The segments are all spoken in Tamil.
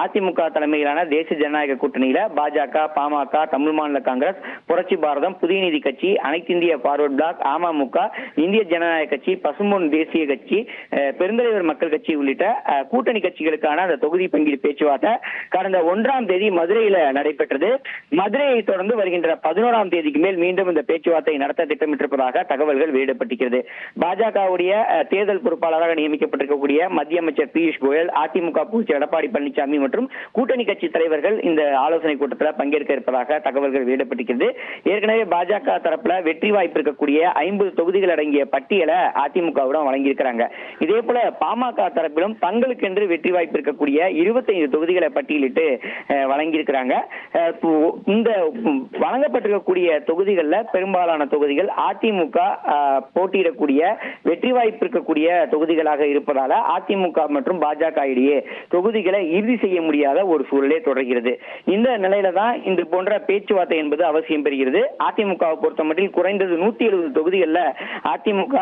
அதிமுக தலைமையிலான தேசிய ஜனநாயக கூட்டணியில பாஜக, பாமக, தமிழ் மாநில காங்கிரஸ், புரட்சி பாரதம், புதிய நீதி கட்சி, அனைத்து இந்திய பார்வர்ட் பிளாக், அமமுக, இந்திய ஜனநாயக கட்சி, பசும்பொன் தேசிய கட்சி, பெருந்தலைவர் மக்கள் கட்சி உள்ளிட்ட கூட்டணி கட்சிகளுக்கான அந்த தொகுதி பங்கீடு பேச்சுவார்த்தை கடந்த 1ஆம் தேதி மதுரையில நடைபெற்றது. மதுரையை தொடர்ந்து வருகின்ற 11ஆம் தேதிக்கு மேல் மீண்டும் இந்த பேச்சுவார்த்தை நடத்த திட்டமிட்டிருப்பதாக தகவல்கள் வெளியிடப்பட்டிருக்கிறது. பாஜகவுடைய தேர்தல் பொறுப்பாளராக நியமிக்கப்பட்டிருக்கக்கூடிய மத்திய அமைச்சர் பியூஷ் கோயல், அதிமுக பொதுச்செயலாளர் எடப்பாடி பழனிசாமி மற்றும் கூட்டணி கட்சி தலைவர்கள் இந்த ஆலோசனை கூட்டத்தில் பங்கேற்க இருப்பதாக தகவல்கள் வெளியிடப்பட்டிருக்கிறது. ஏற்கனவே பாஜக தரப்புல வெற்றி வாய்ப்பு இருக்கக்கூடிய 50 தொகுதிகள் அடங்கிய பட்டியலை அதிமுகவிடம் வழங்கியிருக்கிறாங்க. இதே போல பாமக தரப்பிலும் தங்களுக்கென்று வெற்றி வாய்ப்பு இருக்கக்கூடிய 25 தொகுதிகளை பட்டியலிட்டு வழங்கியிருக்கிறாங்க. இந்த வழங்கப்பட்டிருக்கக்கூடிய தொகுதிகளில் பெரும்பாலான தொகுதிகள் அதிமுக போட்டியிடக்கூடிய வெற்றி வாய்ப்பு இருக்கக்கூடிய தொகுதிகளாக இருப்பதால அதிமுக மற்றும் பாஜக இடையே தொகுதிகளை இறுதி செய்ய முடியாத ஒரு சூழலே தொடர்கிறது. இந்த நிலையில தான் இது போன்ற பேச்சுவார்த்தை என்பது அவசியம் பெறுகிறது. அதிமுகவை பொறுத்தமட்டில் குறைந்தது 170 தொகுதிகளில் அதிமுக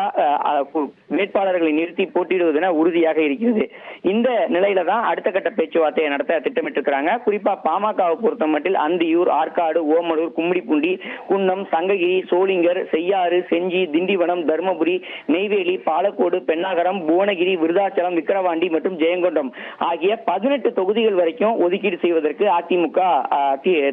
வேட்பாளர்களை நிறுத்தி போட்டியிடுவதென உறுதியாக இருக்கிறது. இந்த நிலையில தான் அடுத்த கட்ட பேச்சுவார்த்தையை நடத்த திட்டமிட்டிருக்கிறாங்க. குறிப்பா பாமகவை பொறுத்தமட்டில் அந்தியூர், ஆற்காடு, ஓமலூர், கும்மிடிப்பூண்டி, குன்னம், சங்ககிரி, சோளிங்கர், செய்யாறு, செஞ்சி, திண்டிவனம், தருமபுரி, நெய்வேலி, பாலக்கோடு, பெண்ணாகரம், புவனகிரி, விருதாச்சலம், விக்கிரவாண்டி மற்றும் ஜெயங்கொண்டம் ஆகிய 18 தொகுதிகள் வரைக்கும் ஒதுக்கீடு செய்வதற்கு அதிமுக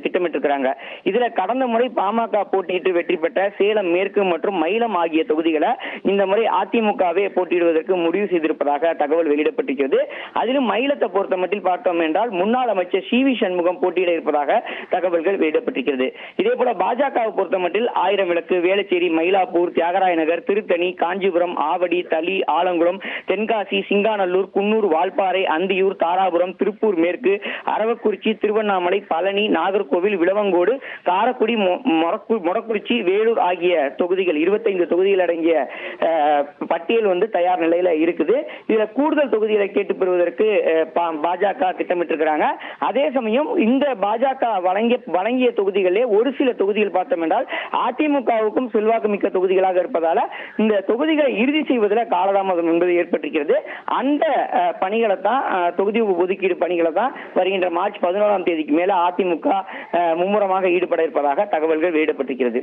திட்டமிட்டிருக்கிறாங்க. இதுல கடந்த முறை பாமக போட்டியிட்டு வெற்றி பெற்ற சேலம் மேற்கு மற்றும் மயிலம் ஆகிய தொகுதிகளை இந்த முறை அதிமுகவே போட்டியிடுவதற்கு முடிவு செய்திருப்பதாக தகவல் வெளியிடப்பட்டிருக்கிறது. அதிலும் மயிலத்தை பொறுத்தமட்டில் பார்த்தோம் என்றால் முன்னாள் அமைச்சர் சி.வி. சண்முகம் போட்டியிட இருப்பதாக தகவல்கள் வெளியிடப்பட்டிருக்கிறது. இதே போல பாஜகவை பொறுத்தமட்டில் ஆயிரம் விளக்கு, வேளச்சேரி, மயிலாப்பூர், தியாகராய நகர், திருத்தணி, காஞ்சிபுரம், ஆவடி, தளி, ஆலங்குளம், தென்காசி, சிங்காநல்லூர், குன்னூர், வால்பாறை, அந்தியூர், தாராபுரம், திருப்பூர் மேற்கு, அரவக்குறிச்சி, திருவண்ணாமலை, பழனி, நாகர்கோவில், விளவங்கோடு, காரக்குடி, மொடக்குறிச்சி, வேலூர் ஆகிய தொகுதிகள் 25 தொகுதிகள் அடங்கிய பட்டியல் தயார் நிலையில இருக்குது. இதுல கூடுதல் தொகுதிகளை கேட்டு பெறுவதற்கு பாஜக திட்டமிட்டிருக்கிறாங்க. அதே சமயம் இந்த பாஜக வழங்கிய தொகுதிகளே ஒரு சில தொகுதிகள் பார்த்தோம் என்றால் அதிமுகவுக்கும் செல்வாக்கு மிக்க தொகுதிகளாக இருப்பதால இந்த தொகுதிகளை இறுதி செய்வதில் காலதாமதம் என்பது ஏற்பட்டிருக்கிறது. அந்த பணிகளை தான் தொகுதி ஒதுக்கீடு பணிகளை தான் வருகின்ற மார்ச் 11ஆம் தேதிக்கு மேல அதிமுக மும்முரமாக ஈடுபட இருப்பதாக தகவல்கள் வெளியிடப்பட்டிருக்கிறது.